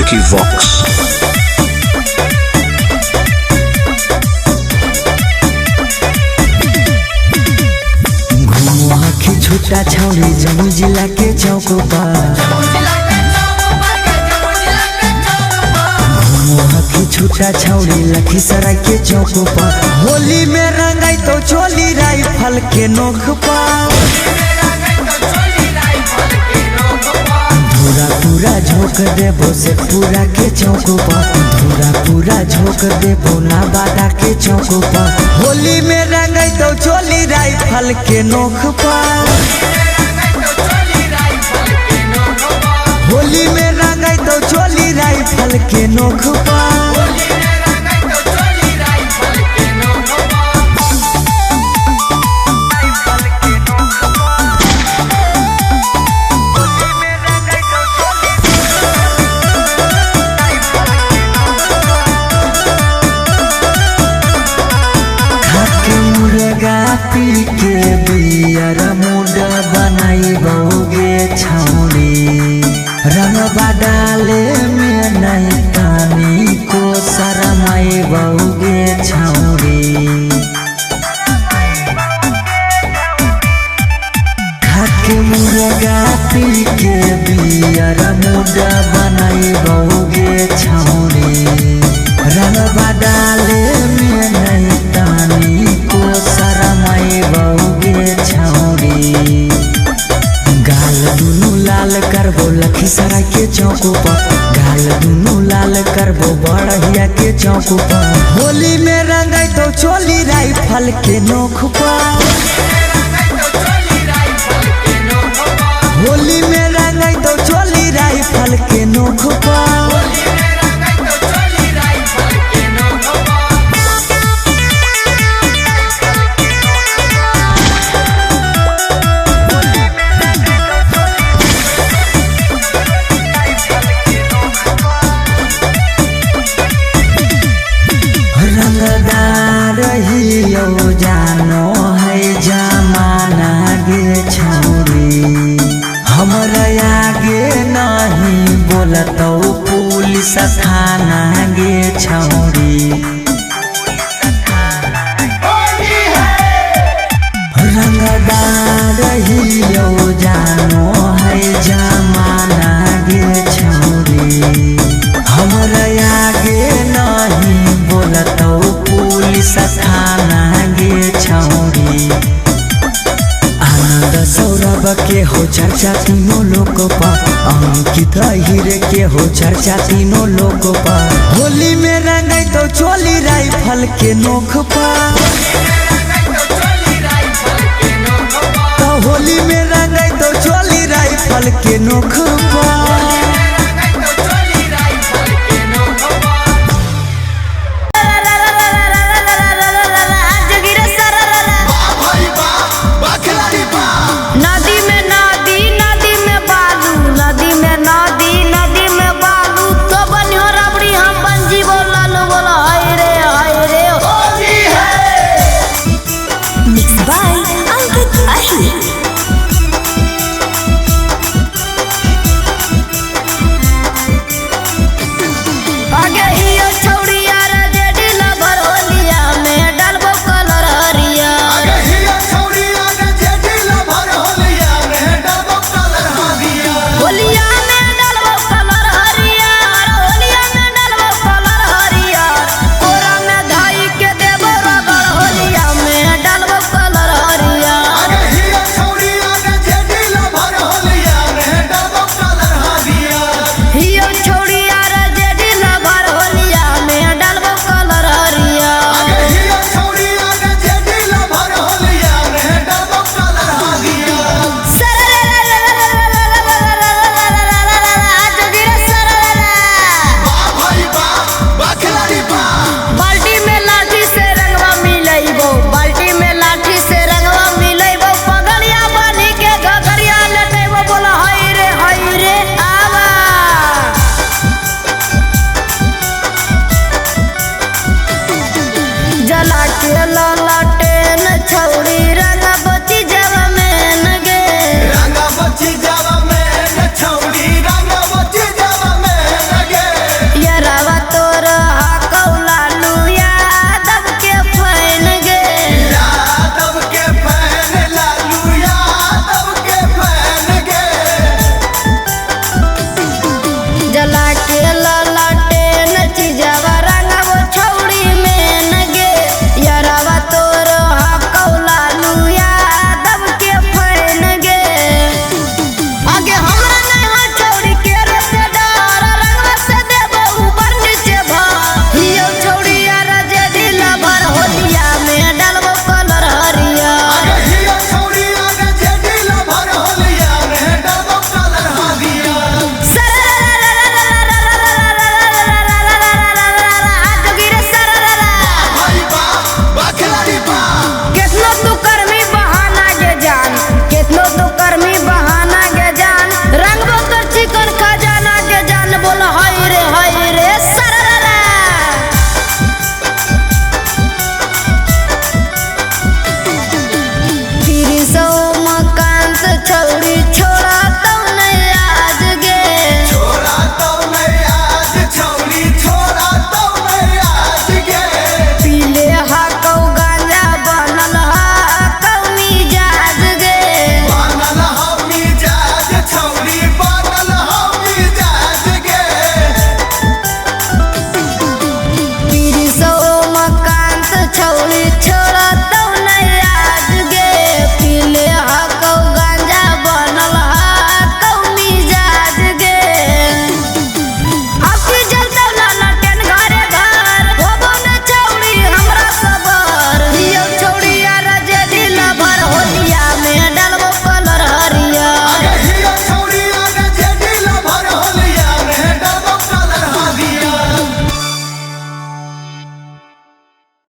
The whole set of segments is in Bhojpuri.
Vicky Vox. छुट्टा छौड़ी जमुई जिला के चौक पर छुट्टा छौड़ी लखीसराय के चौक पर होली में रंगाई तो चोली राइफल के नोक पर धूरा पूरा झोंक देबो से पूरा के चौक पर धूरा पूरा झोंक देबो ना बादा के चौक पर होली में रंगाई तो चोली राइफल के नोक पर होली में रंगाई तो चोली राइफल के नोक पर पी के बियर मुड बनाई बहुगे छौड़ी रंगबा डाले में नहीं तानी को शरमाई बहुगे छौड़ी खाके मुर्गा पी के बियर मुड बनाई बहुगे छौड़ी रंगबा डाले में नहीं तानी को शरमाई बहुगे छौड़ी गाल दुनू लाल करबो लखीसराय के चौक पर गाल दुनू लाल करबो बड़हिया के चौक पर होली में रंगाई तो चोली राइफल के नोक पर होली में रंगाई तो चोली राइफल के नोक पर रंगदार ही जानो है जमाना गे छौरी हमरा आगे नहीं बोलतो पुलिस थाना गे छौरी रंगदार ही जानो है जमाना गे छौरी हमरा आगे नहीं बोलतो पुलिस थाना गे छौरी आनंद सौरभ के हो चर्चा तीनों लोग पर अंकित हीरे के हो चर्चा तीनों लोग पर होली में रंगाई तो चोली राइफल के नोक पर तो होली में रंगाई तो चोली राइफल के नोक पर चला के ललाटे न चिजावा रंगव छौड़ी में न गे यारावा तोर हकौला लुया दब के फैन गे आगे हमरा नहीं हो छौड़ी के रे से डर रंगवा से देबो ऊपर नीचे भा हियो छौड़ी यार जे ढीला भर होलिया में डालबो कलर हरिया आगे हियो छौड़ी यार जे ढीला भर होलिया में डालबो कलर हरिया छौड़ी छोड़ा तो नहीं आज गे छोड़ा तो नहीं आज छौड़ी छोड़ा तो नहीं आज गे पीले हाकौ गांजा बनल हाकौ मिजाज गे बनल हौ मिजाज छौड़ी बनल हौ मिजाज गे पीरिसो मकांत छौड़ी छोड़ा तो नहीं आज गे पीले हाकौ गांजा बनल हाकौ मिजाज गे आपकी जलता लाला टेन घरे घर होबो न छौड़ी हमरा सबर हियो छौड़ी यार जे ढीला भर होलिया में डालबो कलर हरिया आगे हियो छौड़ी यार जे ढीला भर होलिया में डालबो कलर हरिया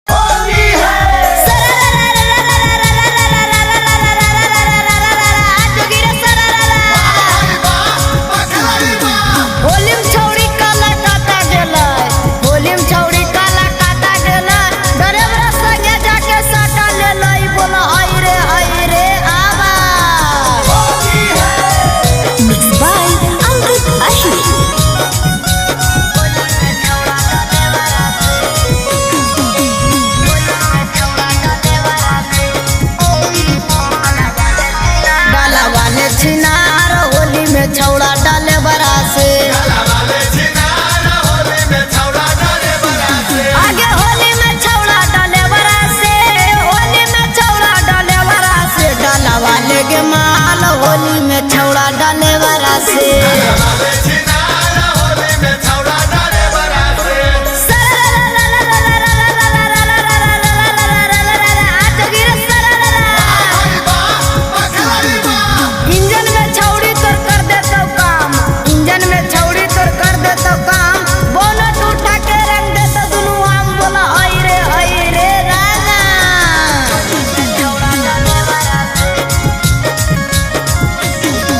होली है होलिम छौड़ी काला काटा गेलै होलिम छौड़ी काला काटा गेलै ड्राइवर संगे जाके साटा लेलै बोल हाय रे आवा मिक्स बाय अंकित अहिर डाला वाले छिनार होली में छौड़ा डाले बरा से आगे होली में छौड़ा डाले बरा से होली में छौड़ा डाले बरा से डाला वाले के माल होली में छौड़ा डाले बरा से इंजन में छौड़ी तोर कर देतौ काम इंजन में छौड़ी तोर कर देतौ काम बोनट उठा के रंग देतौ दुनू आम बोला हाय रे राजा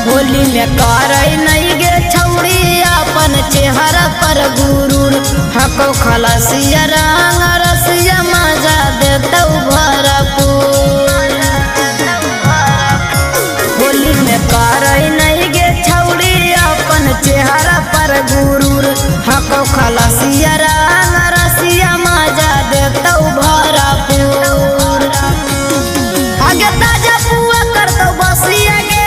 होली में करई नहीं गे छौड़ी अपन चेहरा पर गुरूर हको खलसिया रंग रसिया मजा देतौ भरपूर होली में करई नहीं गे छौड़ी अपन चेहरा पर गुरूर हको खलसिया रंग रसिया मजा देतौ भरपूर आगे ताजा पुआ करतौ बसिया गे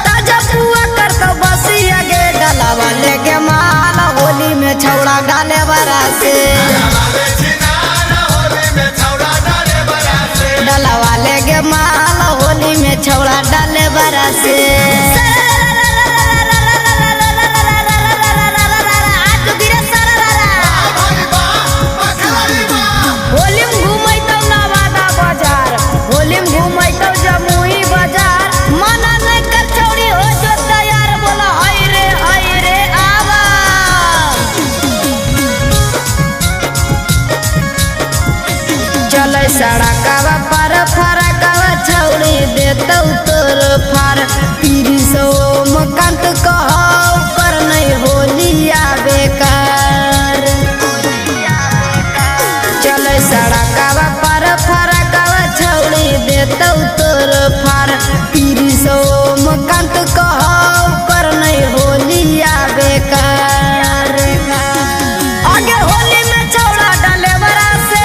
ताजा पुआ करतौ बसिया गे डाला वाले के माल होली में छौड़ा डाले बरा से डाला वाले के माल होली में छौड़ा डाले बरा से होली में घूमैतौ नवादा बाजार होली में घूमैतौ जमुई बाजार मना नहीं कर छौड़ी हो जो तैयार बोला हाय रे आवा चलै सड़कवा पर फरकवा छौड़ी देतौ तोर फार पीरिसो मकांत कहौ कर नहीं होलिया बेकार चलै सड़कवा पर फरकवा छौड़ी देतौ तोर फार पीरिसो मकांत कहौ कर नहीं होलिया बेकार आगे होली में छौड़ा डाले बरा से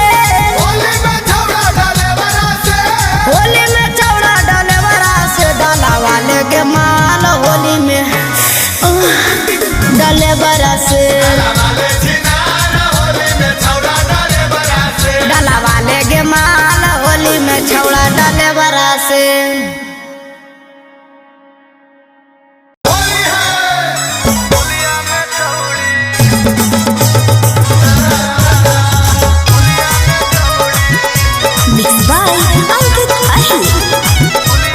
होली में छौड़ा डाले बरा से डाला वाले के माल होली डाले बरसे वाले छिनार होली में छौड़ा डाले बरासे डाला वाले गे माल होली में छौड़ा डाले बरसे होली है होलिया में छौड़ी मिक्स बाय अंकित अहिर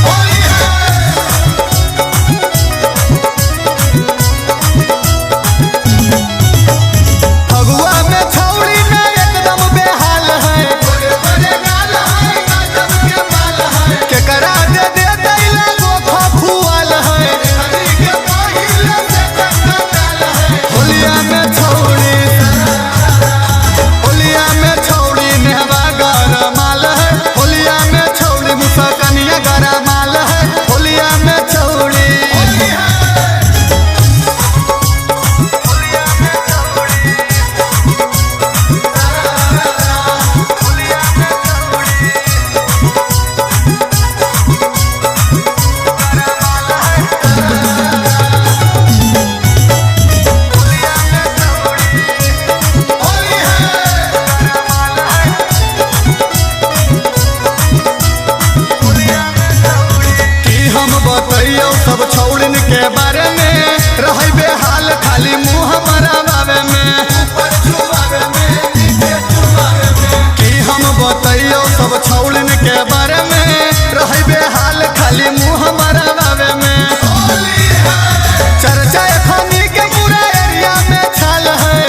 होली है फगुआ में छौड़ी में एकदम बेहाल है बड़े बड़े गाल है गजब के माल है केकरा दे दे दैला गोखा खुआल है हरी के पहिले से चक्का डाल है होलिया में छौड़ी नेहवा गरमाल है होलिया में छौड़ी मुसकनिया गरमाल है होलिया में छौड़ी होली है होली है कि हम बतैयो सब छौड़िन के बारे में रहै बेहाल खाली मुंह मरावे में कि हम बतैयो सब छौड़िन के बारे में रहै बेहाल खाली मुंह मरावे में चर्चा एखनी के पूरा एरिया में छाल है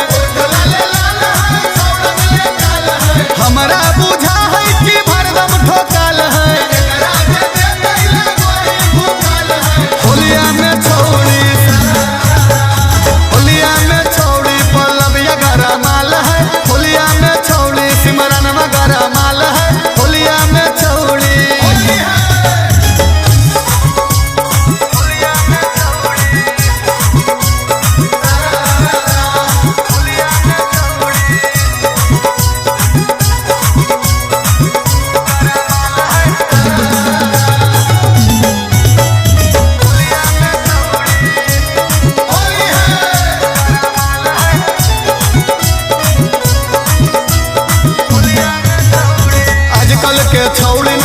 हमरा बुझा है कि भरदम ठोकाल है होलिया में छौड़ी पल्लविया गरमाल है होलिया में छौड़ी सिमरनवा गरमाल है होलिया में छौड़ी होली है आजकल के छौड़िन